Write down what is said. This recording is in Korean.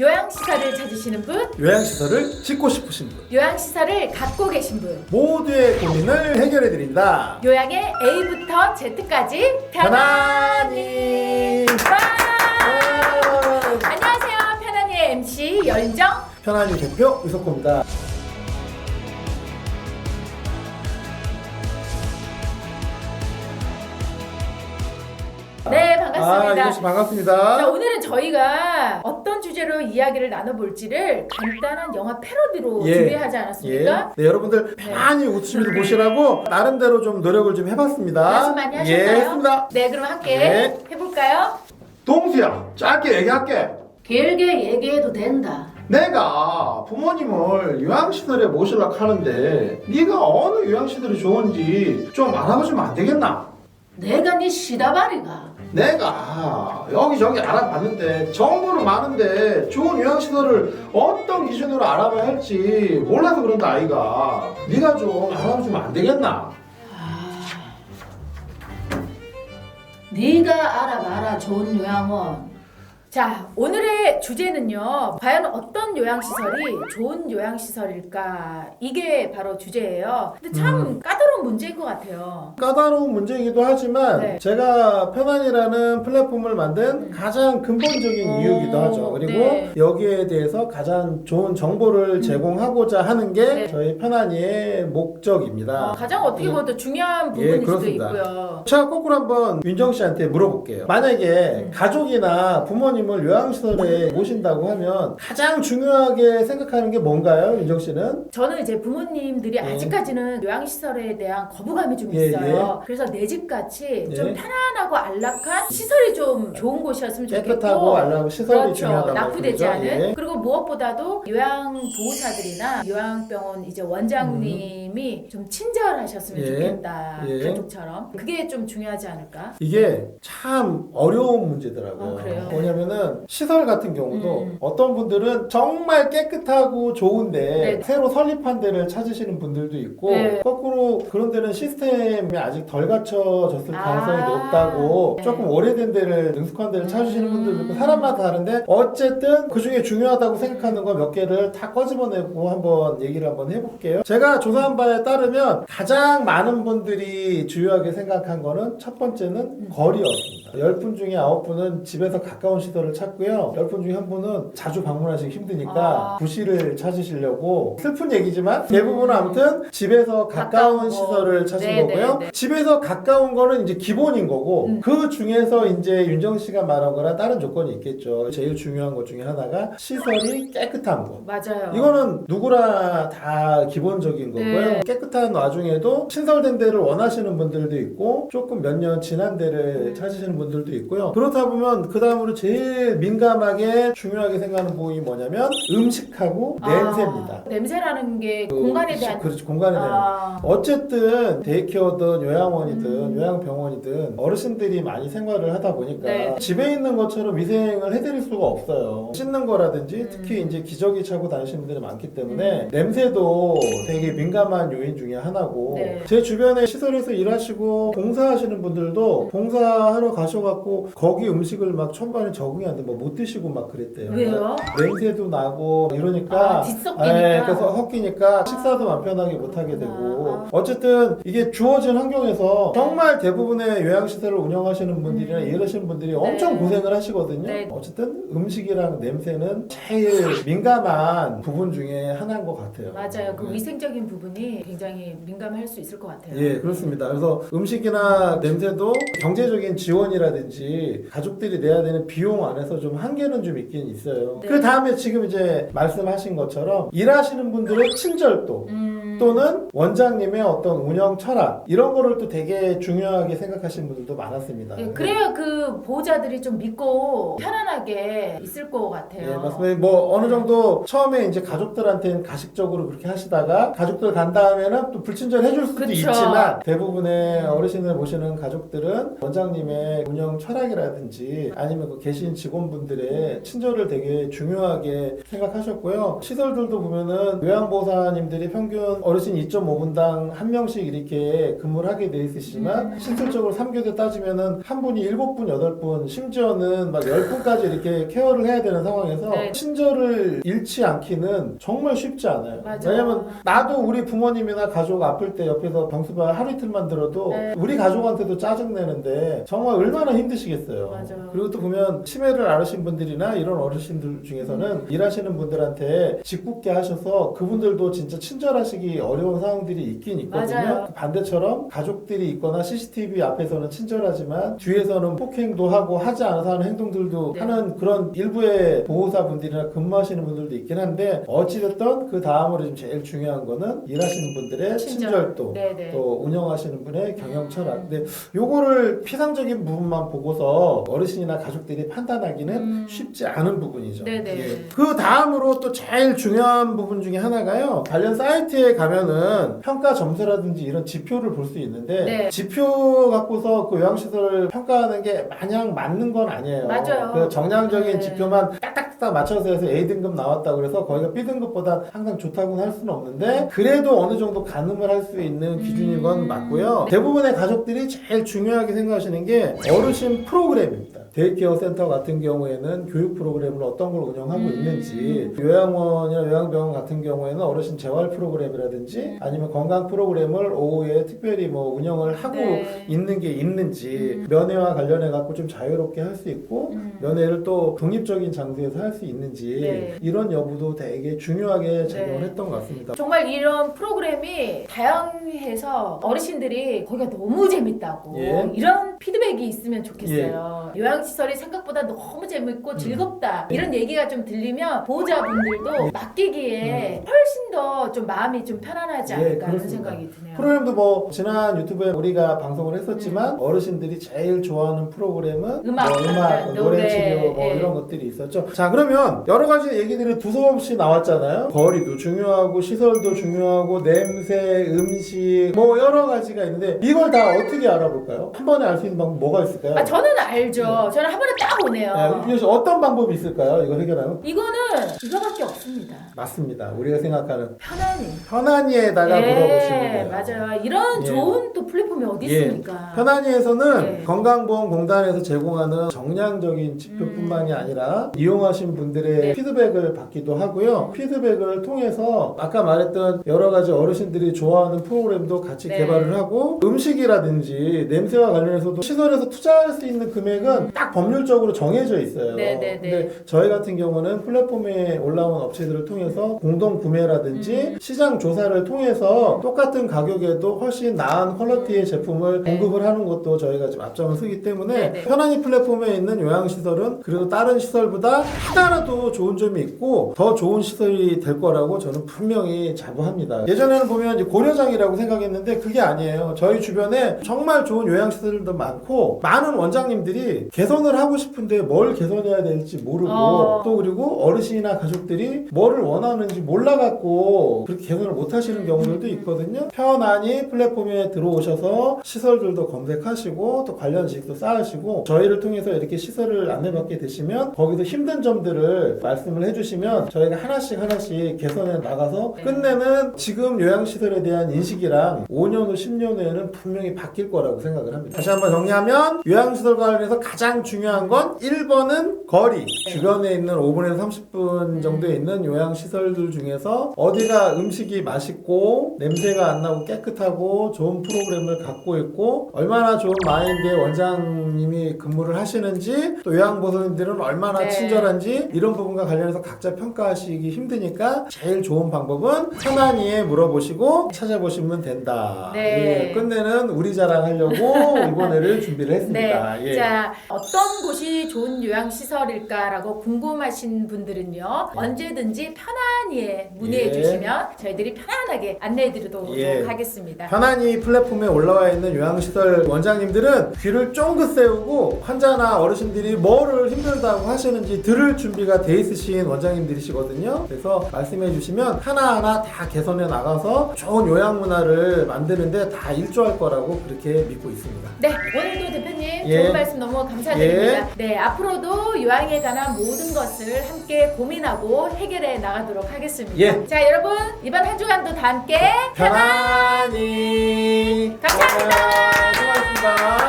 요양시설을 찾으시는 분, 요양시설을 짓고 싶으신 분, 요양시설을 갖고 계신 분, 모두의 고민을 해결해 드립니다. 요양의 A부터 Z까지 편안히. 안녕하세요, 편안히의 MC 여인정. 편안히 대표 유석호입니다. 네, 반갑습니다. 이것이 반갑습니다. 자, 오늘은 저희가 어떤 주제로 이야기를 나눠볼지를 간단한 영화 패러디로 준비하지 않았습니까? 네, 여러분들 편안히 웃으면서 보시라고 나름대로 좀 노력을 좀 해봤습니다. 말씀 많이 하셨나요? 예, 했습니다. 네, 그럼 함께 네. 해볼까요? 동수야, 짧게 얘기할게. 길게 얘기해도 된다. 내가 부모님을 요양시설에 모시려고 하는데 네가 어느 요양시설이 좋은지 좀 알아보시면 안 되겠나? 내가 네 시다바리가. 내가 여기저기 알아봤는데 정보는 많은데 좋은 요양시설을 어떤 기준으로 알아봐야 할지 몰라서 그런다 아이가. 네가 좀 알아보시면 안 되겠나? 네가 알아봐라, 좋은 요양원. 자, 오늘의 주제는요, 과연 어떤 요양시설이 좋은 요양시설일까? 이게 바로 주제예요. 근데 참 까다로운 문제인 것 같아요. 까다로운 문제이기도 하지만 네. 제가 편안이라는 플랫폼을 만든 가장 근본적인 이유이기도 하죠. 그리고 네. 여기에 대해서 가장 좋은 정보를 제공하고자 하는 게 네. 저희 편안이의 목적입니다. 가장 어떻게 보면 또 중요한 부분일 수도 그렇습니다. 있고요. 제가 거꾸로 한번 윤정 씨한테 물어볼게요. 만약에 가족이나 부모님을 요양시설에 모신다고 하면 가장 중요하게 생각하는 게 뭔가요, 윤정 씨는? 저는 이제 부모님들이 아직까지는 요양시설에 대한 거부감이 좀 예, 있어요. 그래서 내 집같이 예. 좀 편안하고 안락한 시설이 좀 좋은 곳이었으면 좋겠고, 깨끗하고 안락하고 시설이 그렇죠. 중요하다고 낙후되지 그러죠. 않은. 예. 그리고 무엇보다도 요양보호사들이나 요양병원 이제 원장님이 좀 친절하셨으면 예. 좋겠다. 예. 가족처럼. 그게 좀 중요하지 않을까? 이게 참 어려운 문제더라고요. 그래요? 뭐냐면은 시설 같은 경우도 어떤 분들은 정말 깨끗하고 좋은데 네. 새로 설립한 데를 찾으시는 분들도 있고 네. 거꾸로 그런 데는 시스템이 아직 덜 갖춰졌을 가능성이 아. 높다고 네. 조금 오래된 데를 능숙한 데를 찾으시는 분들도 있고 사람마다 다른데 어쨌든 그 중에 중요하다고 생각하는 거 몇 개를 다 꺼집어내고 한번 얘기를 한번 해볼게요. 제가 조사한 바에 따르면 가장 많은 분들이 주요하게 생각한 거는 첫 번째는 거리였습니다. 10분 중에 9분은 집에서 가까운 시설을 찾고요. 10분 중에 1분은 자주 방문하시기 힘드니까 구실을 찾으시려고 슬픈 얘기지만 대부분은 아무튼 집에서 가까운 가까운 시설을 거. 찾은 네, 거고요. 네, 네. 집에서 가까운 거는 이제 기본인 거고 그 중에서 이제 윤정 씨가 말한 거랑 다른 조건이 있겠죠. 제일 중요한 것 중에 하나가 시설이 깨끗한 거. 맞아요. 이거는 누구나 다 기본적인 거고요. 네. 깨끗한 와중에도 신설된 데를 원하시는 분들도 있고 조금 몇 년 지난 데를 찾으시는 분들도 있고요. 그렇다 보면 그 다음으로 제일 민감하게 중요하게 생각하는 부분이 뭐냐면 음식하고 냄새입니다. 냄새라는 게 공간에 대한. 그렇지, 공간에 대한. 어쨌든 데이케어든 요양원이든 요양병원이든 어르신들이 많이 생활을 하다 보니까 네. 집에 있는 것처럼 위생을 해드릴 수가 없어요. 씻는 거라든지 특히 이제 기저귀 차고 다니시는 분들이 많기 때문에 냄새도 되게 민감한 요인 중에 하나고 네. 제 주변에 시설에서 일하시고 봉사하시는 분들도 봉사하러 가셔갖고 거기 음식을 막 천반에 적응이 안 돼 뭐 못 드시고 막 그랬대요. 왜요? 냄새도 나고 이러니까 뒤섞이니까. 그래서 섞이니까 식사도 맘 편하게 못 하게 되고 어쨌든 이게 주어진 환경에서 정말 대부분의 요양시설을 운영하시는 분들이나 이러시는 분들이 엄청 고생을 하시거든요. 네. 어쨌든 음식이랑 냄새는 제일 민감한 부분 중에 하나인 것 같아요. 맞아요. 그 네. 위생적인 부분이 굉장히 민감할 수 있을 것 같아요. 예, 그렇습니다. 그래서 음식이나 냄새도 경제적인 지원이라든지 가족들이 내야 되는 비용 안에서 좀 한계는 좀 있긴 있어요. 네. 그 다음에 지금 이제 말씀하신 것처럼 일하시는 분들의 친절도 또는 원장님의 어떤 운영 철학 이런 거를 또 되게 중요하게 생각하시는 분들도 많았습니다. 예, 그래야 그 보호자들이 좀 믿고 편안하게 있을 것 같아요. 예, 맞습니다. 뭐 어느 정도 처음에 이제 가족들한테는 가식적으로 그렇게 하시다가 가족들 간 다음에는 또 불친절 해줄 수도 그쵸. 있지만 대부분의 어르신을 모시는 가족들은 원장님의 운영 철학이라든지 아니면 그 계신 직원분들의 친절을 되게 중요하게 생각하셨고요. 시설들도 보면은 요양보호사님들이 평균 어르신 2.5분당 한 명씩 이렇게 근무를 하게 돼 있으시지만 실질적으로 3교대 따지면은 한 분이 7분, 8분, 심지어는 막 10분까지 이렇게 케어를 해야 되는 상황에서 네. 친절을 잃지 않기는 정말 쉽지 않아요. 맞아. 왜냐면 나도 우리 부모님이나 가족 아플 때 옆에서 병수발 하루 이틀만 들어도 네. 우리 가족한테도 짜증내는데 정말 얼마나 힘드시겠어요. 맞아. 그리고 또 보면 치매를 앓으신 분들이나 이런 어르신들 중에서는 일하시는 분들한테 짓궂게 하셔서 그분들도 진짜 친절하시기 어려운 상황들이 있긴 있거든요. 맞아요. 그 반대처럼 가족들이 있거나 CCTV 앞에서는 친절하지만 뒤에서는 폭행도 하고 하지 않아서 하는 행동들도 네. 하는 그런 일부의 보호사분들이나 근무하시는 분들도 있긴 한데 어찌됐든 그 다음으로 지금 제일 중요한 거는 일하시는 분들의 친절도 네네. 또 운영하시는 분의 경영 철학. 근데 요거를 피상적인 부분만 보고서 어르신이나 가족들이 판단하기는 쉽지 않은 부분이죠. 네네. 예. 그 다음으로 또 제일 중요한 부분 중에 하나가요. 관련 사이트에 가면은 평가 점수라든지 이런 지표를 볼 수 있는데 네. 지표 갖고서 그 요양시설을 평가하는 게 마냥 맞는 건 아니에요. 맞아요. 그 정량적인 네. 지표만 딱딱딱 맞춰서 해서 A등급 나왔다 그래서 거기가 B등급보다 항상 좋다고는 할 수는 없는데 그래도 어느 정도 가늠을 할 수 있는 기준인 건 맞고요. 대부분의 가족들이 제일 중요하게 생각하시는 게 어르신 프로그램입니다. 데이케어 센터 같은 경우에는 교육 프로그램을 어떤 걸 운영하고 있는지, 요양원이나 요양병원 같은 경우에는 어르신 재활 프로그램이라든지 아니면 건강 프로그램을 오후에 특별히 뭐 운영을 하고 네. 있는 게 있는지, 면회와 관련해 갖고 좀 자유롭게 할 수 있고 면회를 또 독립적인 장소에서 할 수 있는지 네. 이런 여부도 되게 중요하게 작용을 네. 했던 것 같습니다. 정말 이런 프로그램이 다양해서 어르신들이 거기가 너무 재밌다고 예. 이런 피드백이 있으면 좋겠어요. 요양시설이 생각보다 너무 재밌고 즐겁다 이런 얘기가 좀 들리면 보호자분들도 맡기기에 훨씬 더 좀 마음이 좀 편안하지 예, 않을까 하는 그렇습니다. 생각이 드네요. 프로그램도 뭐 지난 유튜브에 우리가 방송을 했었지만 어르신들이 제일 좋아하는 프로그램은 음악, 뭐 음악, 노래 노래, 치료 뭐 예. 이런 것들이 있었죠. 자, 그러면 여러 가지 얘기들이 두서없이 나왔잖아요. 거리도 중요하고 시설도 중요하고 냄새, 음식 뭐 여러 가지가 있는데 이걸 다 어떻게 알아볼까요? 한 번에 알 수 있는 방법 뭐가 있을까요? 아, 저는 알죠. 저는 한 번에 딱 오네요. 네, 그래서 어떤 방법이 있을까요? 이걸 해결하는? 이거는 이거밖에 없습니다. 맞습니다. 우리가 생각하는 편안히. 편안히에다가 물어보시면 돼요. 맞아요. 이런 예. 좋은 또 플랫폼이 어디 예. 있습니까? 편안히에서는 예. 건강보험공단에서 제공하는 정량적인 지표뿐만이 아니라 이용하신 분들의 네. 피드백을 받기도 하고요. 피드백을 통해서 아까 말했던 여러 가지 어르신들이 좋아하는 프로그램도 같이 네. 개발을 하고 음식이라든지 냄새와 관련해서도 시설에서 투자할 수 있는 금액은 딱 법률적으로 정해져 있어요. 네. 근데 저희 같은 경우는 플랫폼에 올라온 업체들을 통해서 공동 구매라든지 시장 조사를 통해서 똑같은 가격에도 훨씬 나은 퀄리티의 제품을 네. 공급을 하는 것도 저희가 지금 앞장을 서기 때문에 네. 편안히 플랫폼에 있는 요양시설은 그래도 다른 시설보다 하나라도 좋은 점이 있고 더 좋은 시설이 될 거라고 저는 분명히 자부합니다. 예전에는 보면 이제 고려장이라고 생각했는데 그게 아니에요. 저희 주변에 정말 좋은 요양시설도 많고 많은 원장님들이 개선을 하고 싶은데 뭘 개선해야 될지 모르고 또 그리고 어르신이나 가족들이 뭐를 원하는지 몰라갖고 그렇게 개선을 못 하시는 경우들도 있거든요. 편안히 플랫폼에 들어오셔서 시설들도 검색하시고 또 관련 지식도 쌓으시고 저희를 통해서 이렇게 시설을 안내받게 되시면 거기서 힘든 점들을 말씀을 해주시면 저희가 하나씩 개선해 나가서 끝내는 지금 요양시설에 대한 인식이랑 5년 후 10년 후에는 분명히 바뀔 거라고 생각을 합니다. 다시 한번 정리하면 요양시설 관련해서 가장 중요한 건 1번은 거리, 주변에 있는 5분에서 30분 정도에 있는 요양시설들 중에서 어디가 음식이 맛있고 냄새가 안 나고 깨끗하고 좋은 프로그램을 갖고 있고 얼마나 좋은 마인드의 원장님이 근무를 하시는지 또 요양보호사님들은 얼마나 네. 친절한지 이런 부분과 관련해서 각자 평가하시기 힘드니까 제일 좋은 방법은 편안히에 물어보시고 찾아보시면 된다. 네. 예, 끝내는 우리 자랑하려고 이번에를 준비를 했습니다. 네. 예. 자, 어떤 곳이 좋은 요양시설일까라고 궁금하신 분들은요. 있으면요 언제든지 편안히 문의해 예. 주시면 저희들이 편안하게 안내해 드리도록 예. 하겠습니다. 편안히 플랫폼에 올라와 있는 요양시설 원장님들은 귀를 쫑긋 세우고 환자나 어르신들이 뭐를 힘들다고 하시는지 들을 준비가 돼 있으신 원장님들이시거든요. 그래서 말씀해 주시면 하나하나 다 개선해 나가서 좋은 요양 문화를 만드는데 다 일조할 거라고 그렇게 믿고 있습니다. 네, 오늘도 대표님 예. 좋은 말씀 너무 감사드립니다. 네, 앞으로도 요양에 관한 모든 것을 함께 고민하고 해결해 나가도록 하겠습니다. 예. 자, 여러분 이번 한 주간도 다 함께 편안히 감사합니다. 수고하셨습니다.